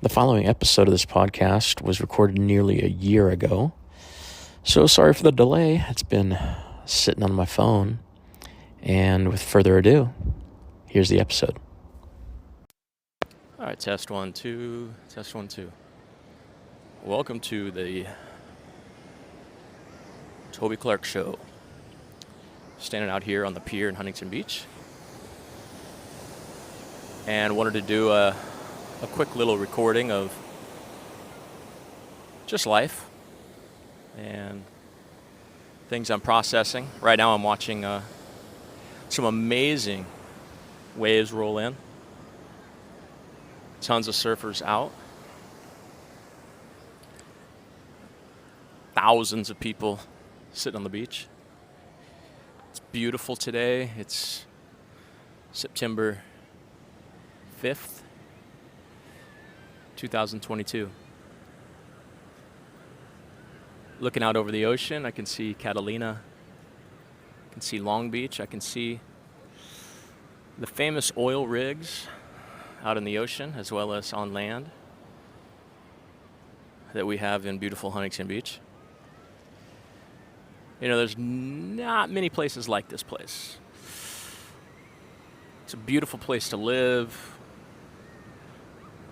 The following episode of this podcast was recorded nearly a year ago. So sorry for the delay. It's been sitting on my phone. And with further ado, here's the episode. All right, test 1, 2, test 1, 2. Welcome to the Toby Clark Show. Standing out here on the pier in Huntington Beach. And wanted to do a quick little recording of just life and things I'm processing. Right now I'm watching some amazing waves roll in. Tons of surfers out. Thousands of people sitting on the beach. It's beautiful today. It's September 5th. 2022. Looking out over the ocean, I can see Catalina. I can see Long Beach. I can see the famous oil rigs out in the ocean as well as on land that we have in beautiful Huntington Beach. You know, there's not many places like this place. It's a beautiful place to live.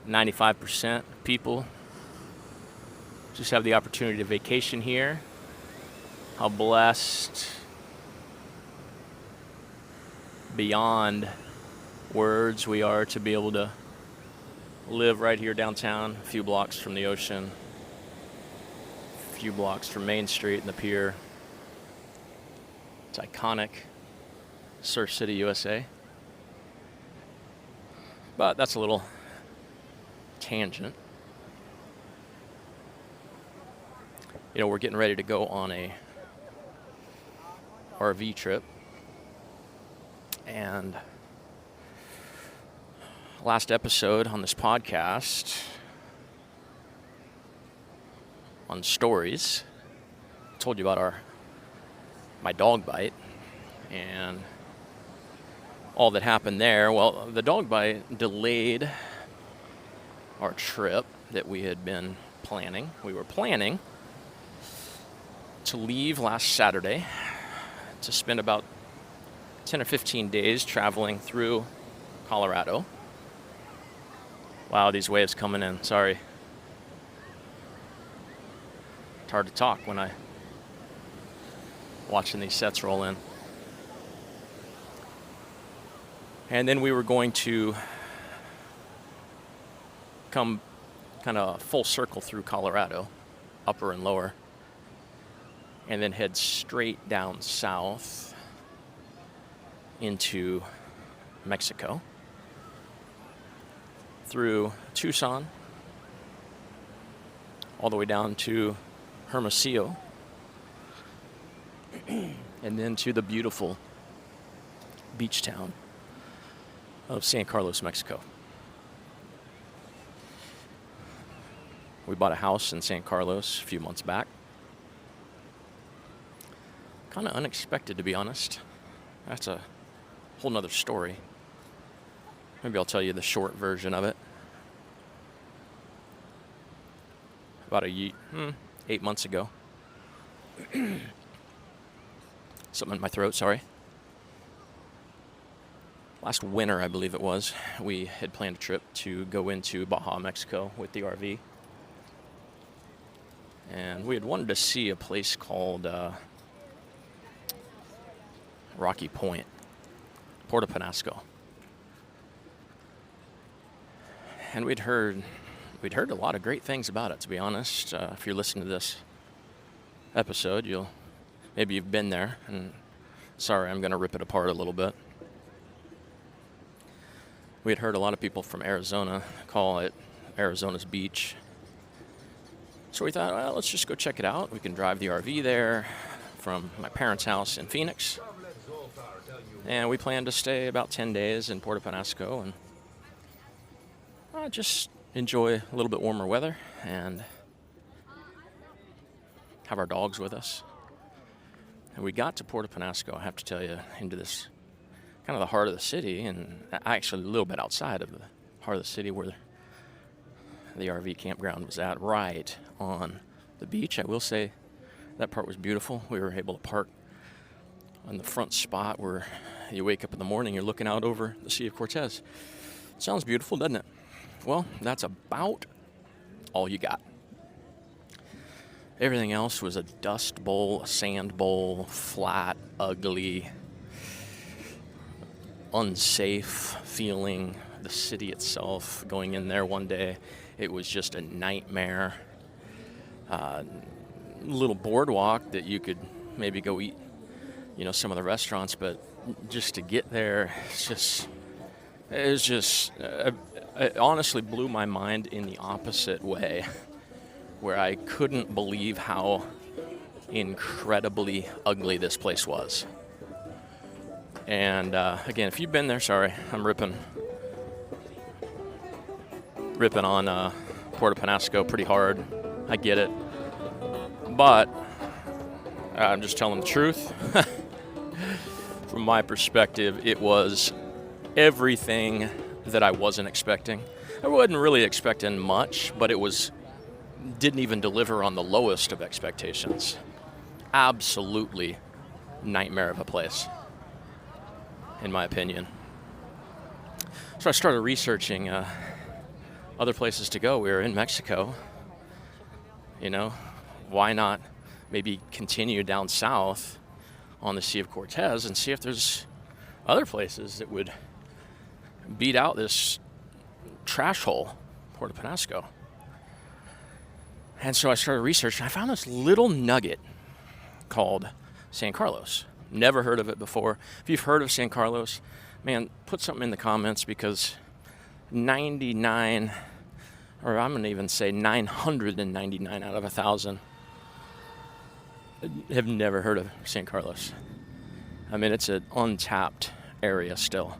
95% people just have the opportunity to vacation here. How blessed beyond words we are to be able to live right here downtown, a few blocks from the ocean, a few blocks from Main Street and the pier. It's iconic, Surf City, USA. But that's a little tangent. You know, we're getting ready to go on a RV trip, and last episode on this podcast on stories, I told you about my dog bite and all that happened there. Well, the dog bite delayed our trip that we had been planning. We were planning to leave last Saturday to spend about 10 or 15 days traveling through Colorado. Wow, these waves coming in. Sorry. It's hard to talk when I watching these sets roll in. And then we were going to come kind of full circle through Colorado, upper and lower, and then head straight down south into Mexico, through Tucson, all the way down to Hermosillo, and then to the beautiful beach town of San Carlos, Mexico. We bought a house in San Carlos a few months back. Kind of unexpected, to be honest. That's a whole nother story. Maybe I'll tell you the short version of it. About 8 months ago. Something in my throat, sorry. Last winter, I believe it was, we had planned a trip to go into Baja, Mexico with the RV. And we had wanted to see a place called Rocky Point, Puerto Penasco. And we'd heard a lot of great things about it, to be honest. If you're listening to this episode, maybe you've been there. And sorry, I'm going to rip it apart a little bit. We had heard a lot of people from Arizona call it Arizona's beach. So we thought, well, let's just go check it out. We can drive the RV there from my parents' house in Phoenix. And we planned to stay about 10 days in Puerto Penasco and just enjoy a little bit warmer weather and have our dogs with us. And we got to Puerto Penasco, I have to tell you, into this kind of the heart of the city, and actually a little bit outside of the heart of the city where the RV campground was at, right on the beach. I will say that part was beautiful. We were able to park on the front spot where you wake up in the morning, you're looking out over the Sea of Cortez. Sounds beautiful, doesn't it? Well, that's about all you got. Everything else was a dust bowl, a sand bowl, flat, ugly, unsafe feeling. The city itself, going in there one day, it was just a nightmare. Little boardwalk that you could maybe go eat, some of the restaurants, but just to get there, it honestly blew my mind in the opposite way, where I couldn't believe how incredibly ugly this place was. And again, if you've been there, sorry, I'm ripping on Puerto Penasco pretty hard. I get it. But I'm just telling the truth. From my perspective, it was everything that I wasn't expecting. I wasn't really expecting much, but didn't even deliver on the lowest of expectations. Absolutely nightmare of a place, in my opinion. So I started researching other places to go. We were in Mexico. Why not maybe continue down south on the Sea of Cortez and see if there's other places that would beat out this trash hole, Puerto Penasco. And so I started researching. I found this little nugget called San Carlos. Never heard of it before. If you've heard of San Carlos, man, put something in the comments, because 99, or I'm going to even say 999 out of 1,000 have never heard of San Carlos. I mean, it's an untapped area still.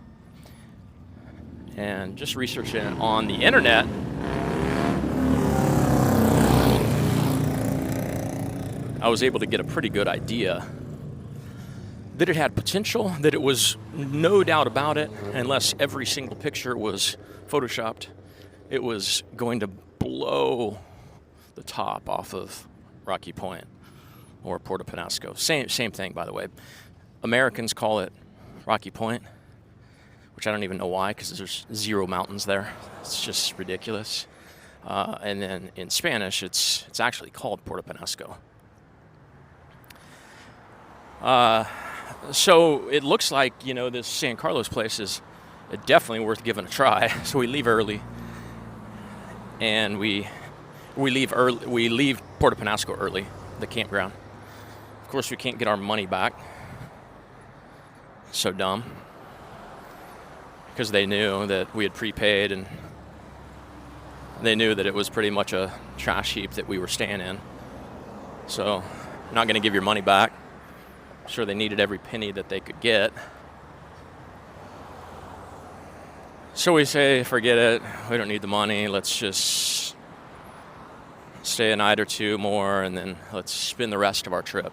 And just researching it on the internet, I was able to get a pretty good idea that it had potential, that it was no doubt about it, unless every single picture was photoshopped, it was going to blow the top off of Rocky Point or Puerto Penasco. Same thing, by the way. Americans call it Rocky Point, which I don't even know why, because there's 0 mountains there. It's just ridiculous. And then in Spanish, it's actually called Puerto Penasco. So it looks like, this San Carlos place is definitely worth giving a try. So we leave early, and we leave Puerto Penasco early, the campground. Of course, we can't get our money back. So dumb. Because they knew that we had prepaid, and they knew that it was pretty much a trash heap that we were staying in. So, not going to give your money back. I'm sure they needed every penny that they could get. So we say, forget it. We don't need the money. Let's just stay a night or two more, and then let's spend the rest of our trip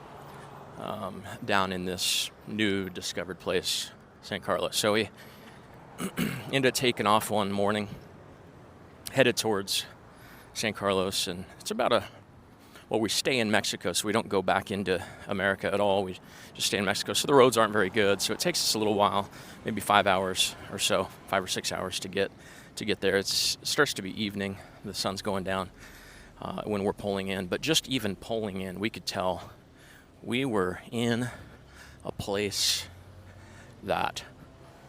down in this new discovered place, San Carlos. So we ended up taking off one morning, headed towards San Carlos, and it's about we stay in Mexico, so we don't go back into America at all. We just stay in Mexico, so the roads aren't very good, so it takes us a little while, maybe 5 hours or so, 5 or 6 hours to get there. It starts to be evening, the sun's going down when we're pulling in, but just even pulling in, we could tell we were in a place that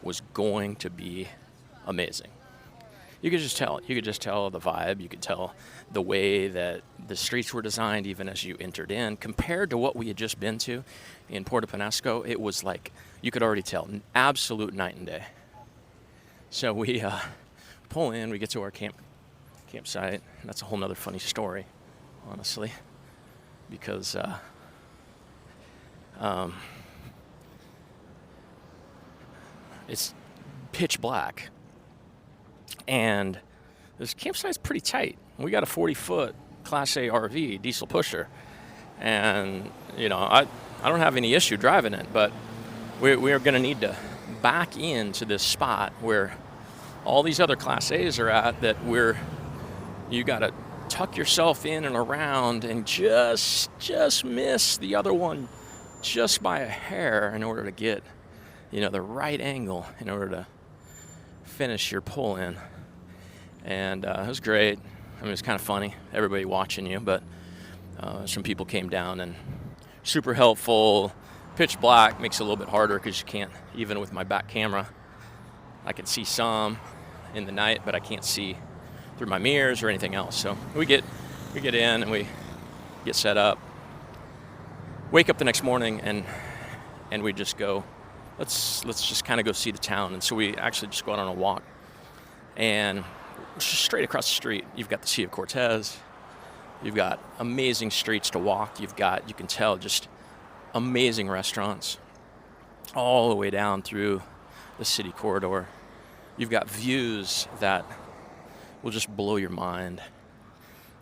was going to be amazing. You could just tell. You could just tell the vibe. You could tell the way that the streets were designed, even as you entered in. Compared to what we had just been to in Puerto Penasco, it was like, you could already tell, absolute night and day. So we pull in, we get to our campsite. And that's a whole nother funny story, honestly, because it's pitch black. And this campsite's pretty tight. We got a 40-foot Class A RV, diesel pusher. And, I don't have any issue driving it, but we are going to need to back into this spot where all these other Class A's are at that we're You got to tuck yourself in and around and just miss the other one just by a hair in order to get, the right angle in order to finish your pull in. And it was great. I mean, it was kind of funny, everybody watching you, but some people came down and super helpful. Pitch black makes it a little bit harder because you can't, even with my back camera, I can see some in the night, but I can't see through my mirrors or anything else. So we get in and we get set up, wake up the next morning, and we just go, let's just kind of go see the town. And so we actually just go out on a walk, and just straight across the street, you've got the Sea of Cortez. You've got amazing streets to walk. You can tell, just amazing restaurants all the way down through the city corridor. You've got views that will just blow your mind.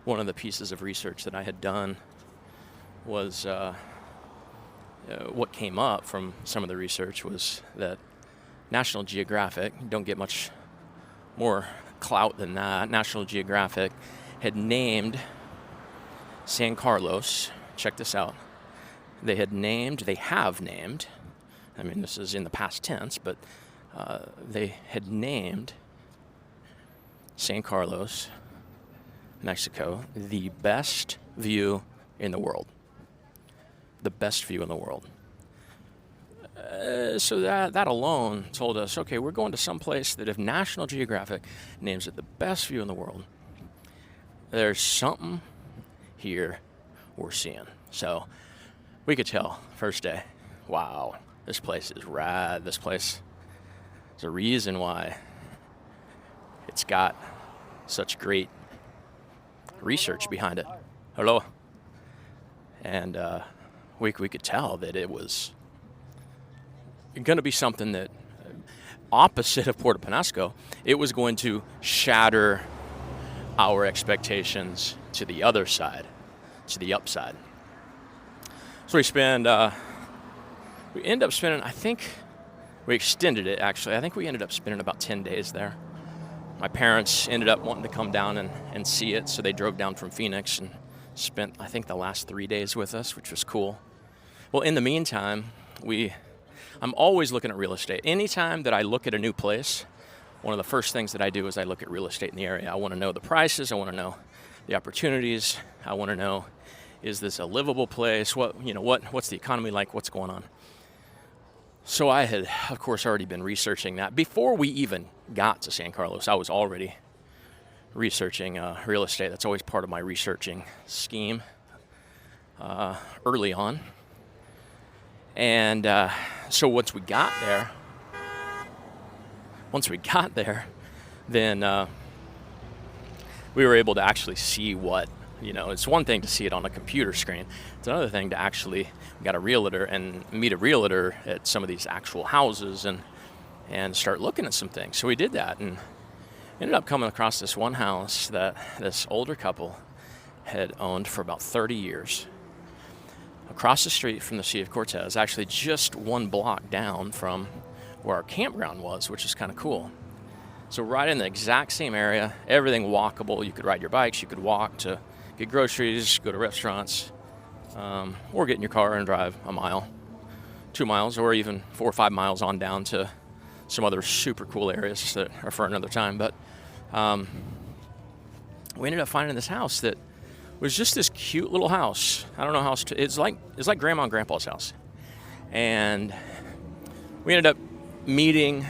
One of the pieces of research that I had done was what came up from some of the research was that National Geographic, don't get much more clout than that, National Geographic had named San Carlos, check this out, they have named, I mean, this is in the past tense, but they had named San Carlos, Mexico, the best view in the world. The best view in the world. So that alone told us, okay, we're going to some place that if National Geographic names it the best view in the world, there's something here we're seeing. So we could tell first day, wow, this place is rad. This place, there's a reason why it's got such great research behind it. Hello. And we could tell that it was going to be something that, opposite of Puerto Penasco, it was going to shatter our expectations to the other side, to the upside. So we end up spending, I think, we extended it actually. I think we ended up spending about 10 days there. My parents ended up wanting to come down and see it, so they drove down from Phoenix and spent, I think, the last 3 days with us, which was cool. Well, in the meantime, I'm always looking at real estate. Anytime that I look at a new place, one of the first things that I do is I look at real estate in the area. I want to know the prices. I want to know the opportunities. I want to know, is this a livable place? What's the economy like? What's going on? So I had, of course, already been researching that. Before we even got to San Carlos, I was already researching real estate. That's always part of my researching scheme early on. And so once we got there, then we were able to actually see what, it's one thing to see it on a computer screen. It's another thing to actually got a realtor and meet a realtor at some of these actual houses and start looking at some things. So we did that and ended up coming across this one house that this older couple had owned for about 30 years. Across the street from the Sea of Cortez, actually just one block down from where our campground was, which is kind of cool. So right in the exact same area, everything walkable. You could ride your bikes, you could walk to get groceries, go to restaurants, or get in your car and drive a mile, 2 miles, or even 4 or 5 miles on down to some other super cool areas that are for another time. But we ended up finding this house that was just this cute little house. I don't know how else to, it's like Grandma and Grandpa's house. And we ended up meeting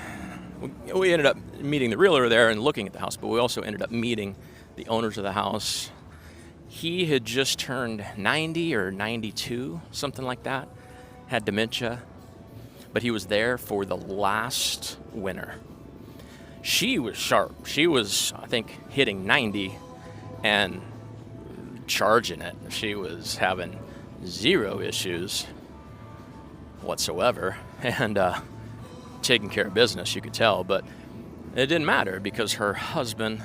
the realtor there and looking at the house, but we also ended up meeting the owners of the house. He had just turned 90 or 92, something like that, had dementia, but he was there for the last winter. She was sharp. She was, I think, hitting 90 and charging it. She was having zero issues whatsoever and taking care of business, you could tell, but it didn't matter because her husband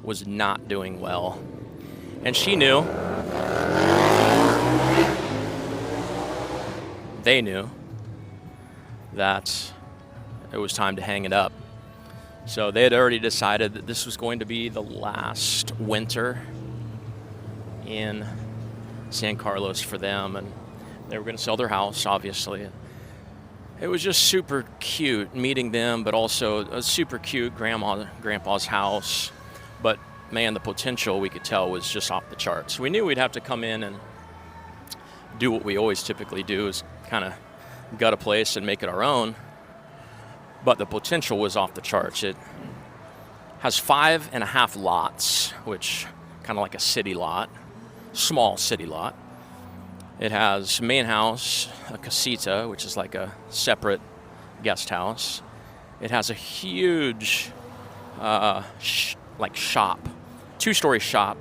was not doing well. And she knew, they knew that it was time to hang it up. So they had already decided that this was going to be the last winter in San Carlos for them, and they were going to sell their house, obviously. It was just super cute meeting them, but also a super cute grandpa's house. But man, the potential we could tell was just off the charts. We knew we'd have to come in and do what we always typically do, is kind of gut a place and make it our own. But the potential was off the charts. It has 5.5 lots, which kind of like a city lot, small city lot. It has main house, a casita, which is like a separate guest house. It has a huge shop, 2-story shop,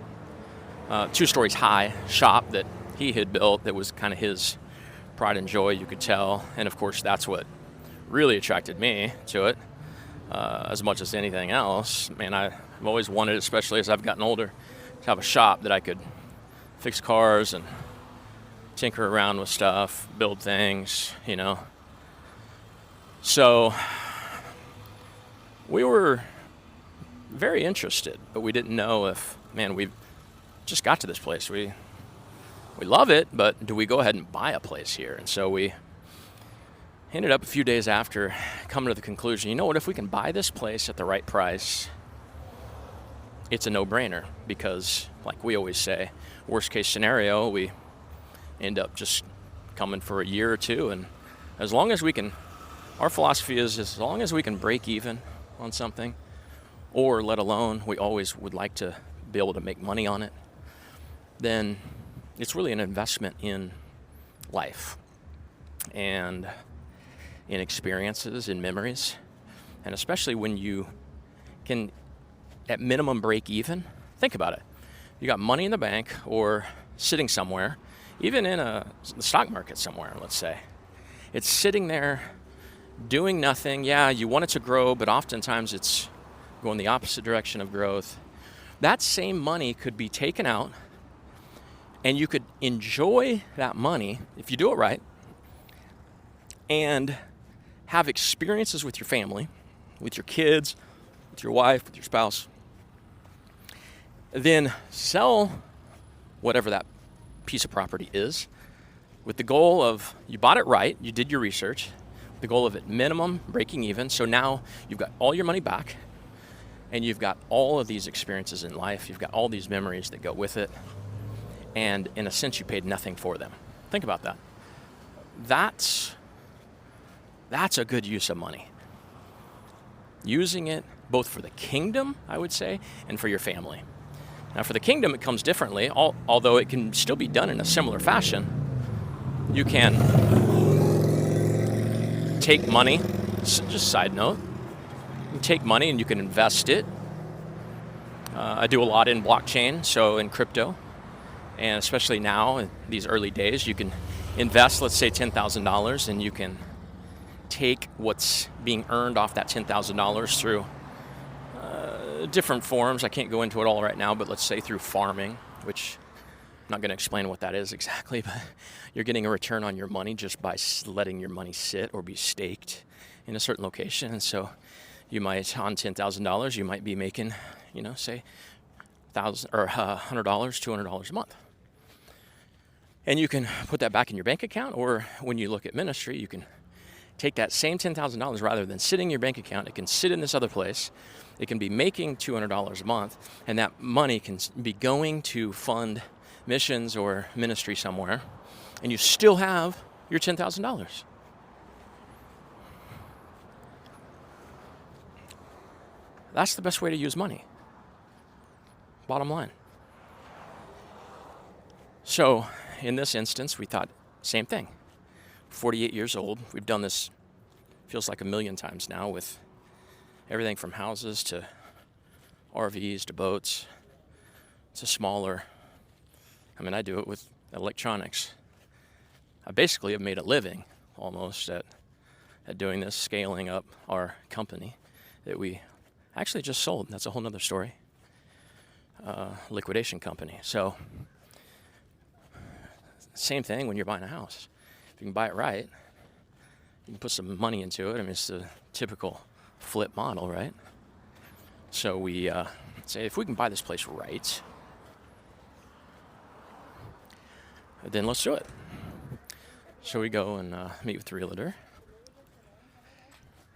2 stories high shop that he had built that was kind of his pride and joy, you could tell. And of course, that's what really attracted me to it as much as anything else. Man, I've always wanted, especially as I've gotten older, to have a shop that I could fix cars and tinker around with stuff, build things, you know. So we were very interested, but we didn't know if, man, we just got to this place. We love it, but do we go ahead and buy a place here? And so we ended up a few days after coming to the conclusion, you know what, if we can buy this place at the right price, it's a no-brainer, because like we always say, worst case scenario, we end up just coming for a year or two, and as long as we can, our philosophy is as long as we can break even on something, or let alone we always would like to be able to make money on it, then it's really an investment in life and in experiences, in memories. And especially when you can at minimum break even, think about it. You got money in the bank or sitting somewhere, even in the stock market somewhere, let's say. It's sitting there doing nothing. Yeah, you want it to grow, but oftentimes it's going the opposite direction of growth. That same money could be taken out, and you could enjoy that money if you do it right, and have experiences with your family, with your kids, with your wife, with your spouse. Then sell whatever that piece of property is with the goal of, you bought it right, you did your research, the goal of at minimum breaking even. So now you've got all your money back, and you've got all of these experiences in life, you've got all these memories that go with it, and in a sense you paid nothing for them. Think about that. That's a good use of money. Using it both for the kingdom, I would say, and for your family. Now for the kingdom, it comes differently, although it can still be done in a similar fashion. You can take money, just side note, you can take money and you can invest it. I do a lot in blockchain, so in crypto, and especially now in these early days, you can invest, let's say $10,000, and you can take what's being earned off that $10,000 through different forms. I can't go into it all right now, but let's say through farming, which I'm not going to explain what that is exactly, but you're getting a return on your money just by letting your money sit or be staked in a certain location. And so you might, on $10,000, you might be making, say $1,000 or $100, $200 a month. And you can put that back in your bank account, or when you look at ministry, you can take that same $10,000, rather than sitting in your bank account, it can sit in this other place. It can be making $200 a month, and that money can be going to fund missions or ministry somewhere, and you still have your $10,000. That's the best way to use money. Bottom line. So in this instance, we thought, same thing. 48 years old. We've done this, feels like a million times now, with everything from houses to RVs to boats to smaller. I do it with electronics. I basically have made a living almost at doing this, scaling up our company that we actually just sold. That's a whole nother story. Liquidation company. So same thing when you're buying a house. If you can buy it right, you can put some money into it. It's the typical flip model, right? So we say, if we can buy this place right, then let's do it. So we go and meet with the realtor,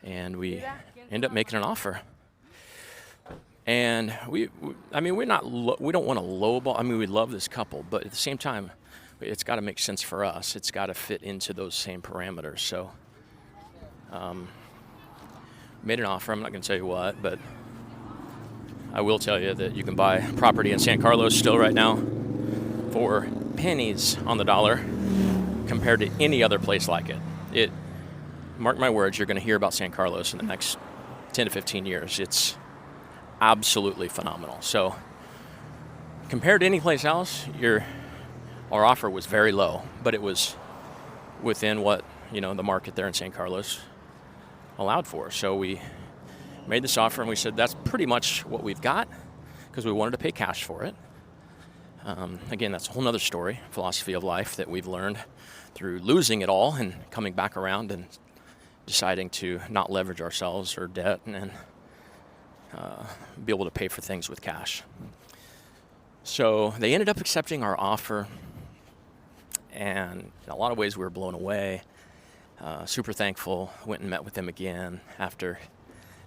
and we end up making an offer. And we're not, we don't want to lowball. I mean, we love this couple, but at the same time, it's got to make sense for us. It's got to fit into those same parameters. So, made an offer. I'm not going to tell you what, but I will tell you that you can buy property in San Carlos still right now for pennies on the dollar compared to any other place like it. Mark my words, you're going to hear about San Carlos in the next 10 to 15 years. It's absolutely phenomenal. So compared to any place else, our offer was very low, but it was within what, the market there in San Carlos allowed for. So we made this offer and we said that's pretty much what we've got, because we wanted to pay cash for it. Again, that's a whole nother story, philosophy of life that we've learned through losing it all and coming back around and deciding to not leverage ourselves or debt and be able to pay for things with cash. So they ended up accepting our offer, and in a lot of ways we were blown away. Super thankful. Went and met with them again after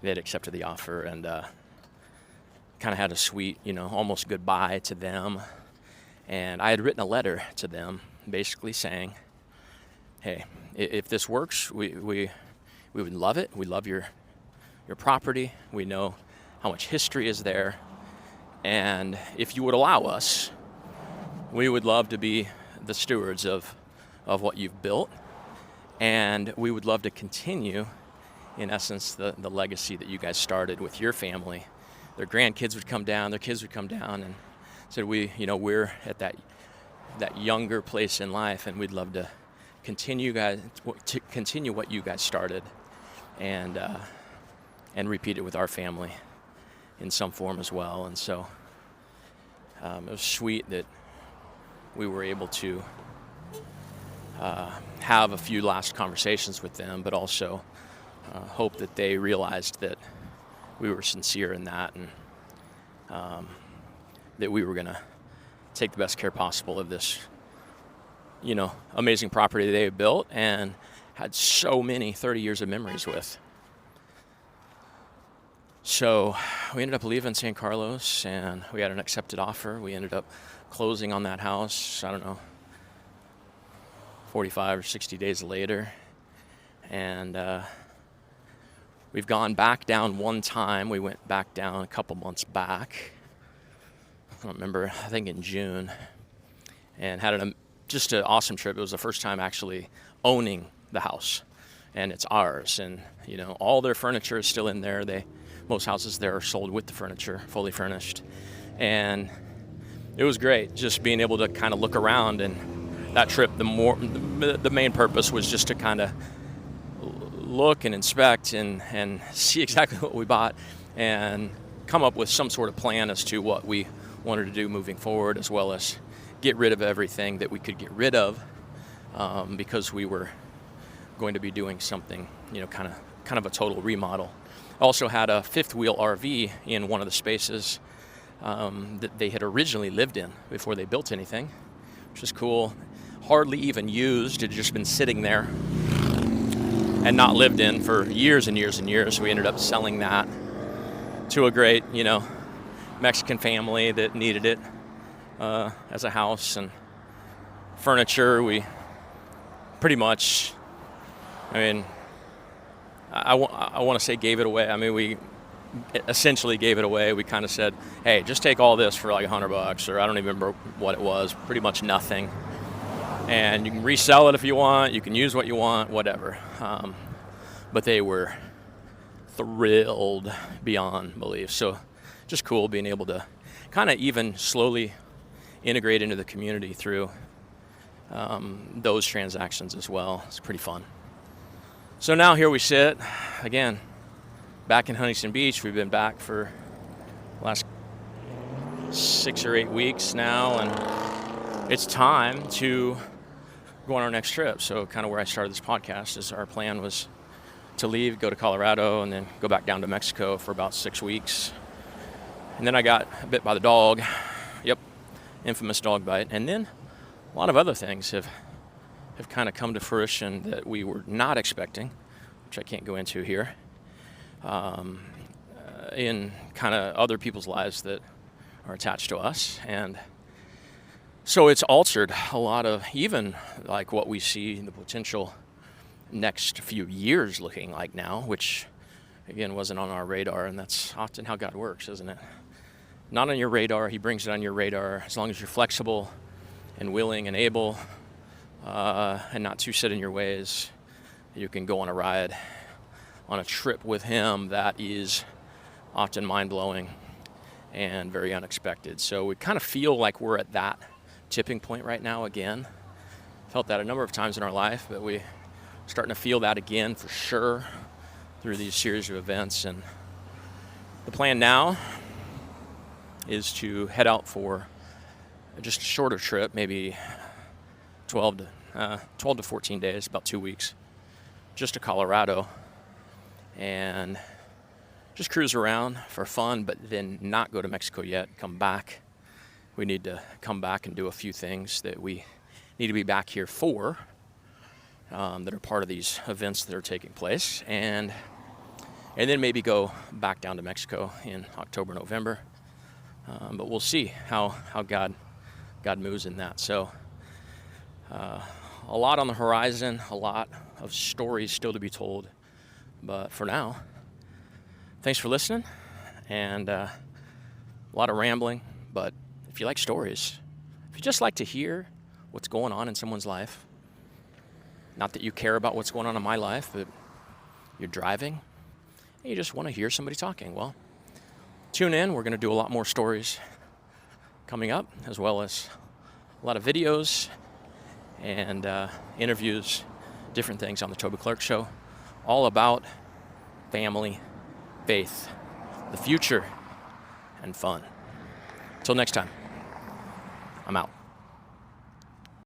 they had accepted the offer, and kind of had a sweet, almost goodbye to them. And I had written a letter to them basically saying, hey, if this works, we would love it. We love your property. We know how much history is there. And if you would allow us, we would love to be the stewards of what you've built. And we would love to continue, in essence, the legacy that you guys started with your family. Their grandkids would come down, their kids would come down, and said we're at that younger place in life, and we'd love to continue what you guys started, and repeat it with our family in some form as well. And so it was sweet that we were able to have a few last conversations with them, but also hope that they realized that we were sincere in that, and that we were going to take the best care possible of this, amazing property they had built and had so many 30 years of memories with. So we ended up leaving San Carlos, and we had an accepted offer. We ended up closing on that house, 45 or 60 days later. And we've gone back down one time. We went back down a couple months back. I don't remember, I think in June. And had just an awesome trip. It was the first time actually owning the house. And it's ours. And, all their furniture is still in there. Most houses there are sold with the furniture, fully furnished. And it was great just being able to kind of look around. And that trip, the main purpose was just to kind of look and inspect and see exactly what we bought and come up with some sort of plan as to what we wanted to do moving forward, as well as get rid of everything that we could get rid of, because we were going to be doing something, kind of a total remodel. Also had a fifth wheel RV in one of the spaces that they had originally lived in before they built anything, which is cool. Hardly even used. It had just been sitting there and not lived in for years and years and years. We ended up selling that to a great, Mexican family that needed it as a house. And furniture, we pretty much, I want to say gave it away. We essentially gave it away. We kind of said, hey, just take all this for like $100, or I don't even remember what it was, pretty much nothing. And you can resell it if you want, you can use what you want, whatever. But they were thrilled beyond belief. So just cool being able to kind of even slowly integrate into the community through those transactions as well. It's pretty fun. So now here we sit, again, back in Huntington Beach. We've been back for the last 6 or 8 weeks now, and it's time to go on our next trip. So kind of where I started this podcast is our plan was to leave, go to Colorado, and then go back down to Mexico for about 6 weeks, And then I got bit by the dog. Yep, infamous dog bite. And then a lot of other things have kind of come to fruition that we were not expecting, which I can't go into here, in kind of other people's lives that are attached to us. And so it's altered a lot of even like what we see in the potential next few years looking like now, which again wasn't on our radar. And that's often how God works, isn't it? Not on your radar, he brings it on your radar as long as you're flexible and willing and able, and not too set in your ways. You can go on a ride, on a trip with him that is often mind-blowing and very unexpected. So we kind of feel like we're at that tipping point right now again. Felt that a number of times in our life, but we're starting to feel that again for sure through these series of events. And the plan now is to head out for just a shorter trip, maybe 12 to 14 days, about 2 weeks, just to Colorado, and just cruise around for fun, but then not go to Mexico yet, come back. We need to come back and do a few things that we need to be back here for, that are part of these events that are taking place, and then maybe go back down to Mexico in October, November. But we'll see how God moves in that. So a lot on the horizon, a lot of stories still to be told. But for now, thanks for listening, and a lot of rambling. But if you like stories, if you just like to hear what's going on in someone's life, not that you care about what's going on in my life, but you're driving and you just want to hear somebody talking, well, tune in. We're going to do a lot more stories coming up, as well as a lot of videos and interviews, different things on the Toby Clark Show, all about family, faith, the future, and fun. Until next time, I'm out.